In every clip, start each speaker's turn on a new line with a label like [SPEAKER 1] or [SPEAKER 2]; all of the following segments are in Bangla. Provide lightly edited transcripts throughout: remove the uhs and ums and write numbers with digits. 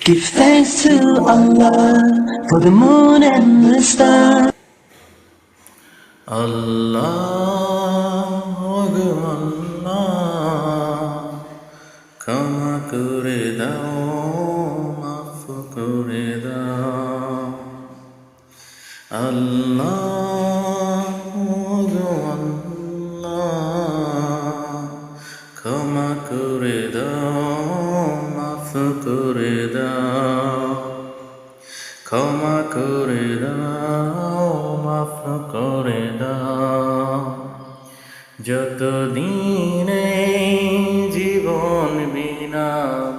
[SPEAKER 1] Give thanks to Allah for the moon and the stars.
[SPEAKER 2] আল্লাহ গো আল্লাহ, ক্ষমা করে দাও, মাফ করে দাও। আল্লাহ গো আল্লাহ, ক্ষমা করে দাও, মাফ করে দাও। ক্ষমা করে দাও, মাফ করে দাও। যতদিনে জীবন বিনা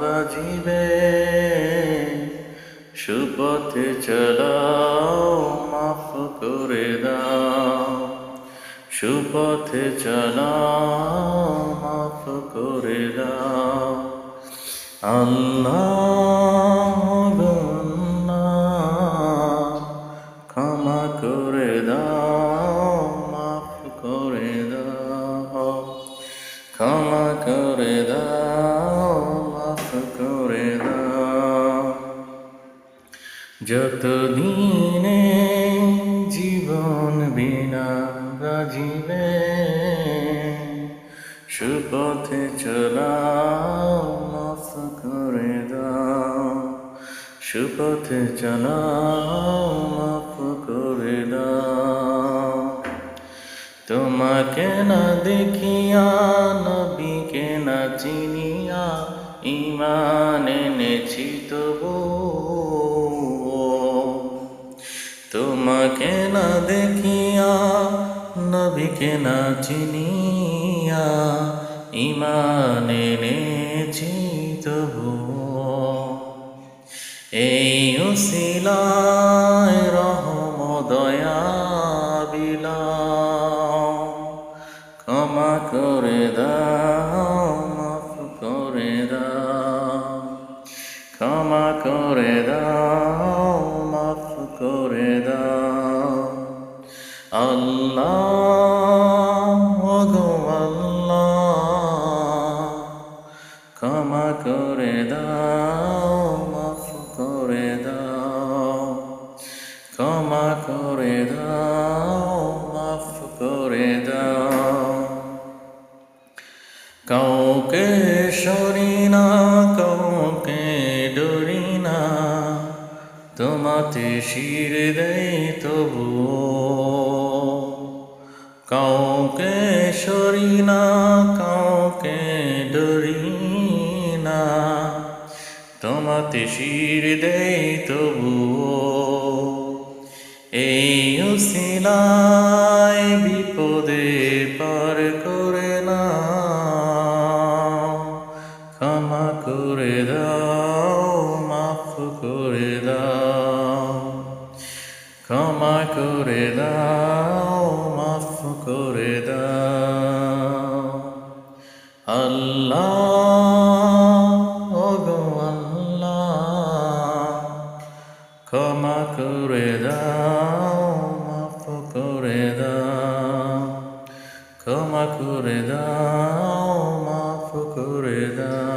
[SPEAKER 2] বাজিবে, সুপথে চলাও, মাফ করে দাও। সুপথে চলাও, মাফ করে দাও। আল্লাহ গো আল্লাহ, ক্ষমা করে দাও, মাফ করে দাও। ক্ষমা করে দাও, মাফ করে দাও। যতদিনে জীবন বিনা বাজিবে, সুপথে চলাও, মাফ করে দাও। সুপথে চলাও, মাফ করে দাও। তোমাকে না দেখিয়া, নবীকে না চিনিয়া, ঈমান এনেছি তবু। তোমাকে না দেখিয়া, নবীকে না চিনিয়া, ঈমান এনেছি তবু। এই উসিলায় রহম দয়া বিলাও, ক্ষমা করে দাও, মাফ করে দাও। ক্ষমা করে দাও, মাফ করে দাও। আল্লাহ গো আল্লাহ, ক্ষমা করে দাও, মাফ করে দাও। ক্ষমা করে দাও, মাফ করে দাও। কাউকে সরি না, কাউকে ডরি না, তোমাতে শির দেই তবু। কাউকে সরি না, কাউকে ডরি না, তোমাতে শির দেই তবু। এই উসিলায় বিপদে পার করে না, ক্ষমা করে দাও, মাফ করে দাও। ক্ষমা করে দাও, মাফ করে দাও। আল্লাহ গো আল্লাহ, ক্ষমা করে দাও, মাফ করে দাও। ক্ষমা করে দাও, মাফ করে দাও।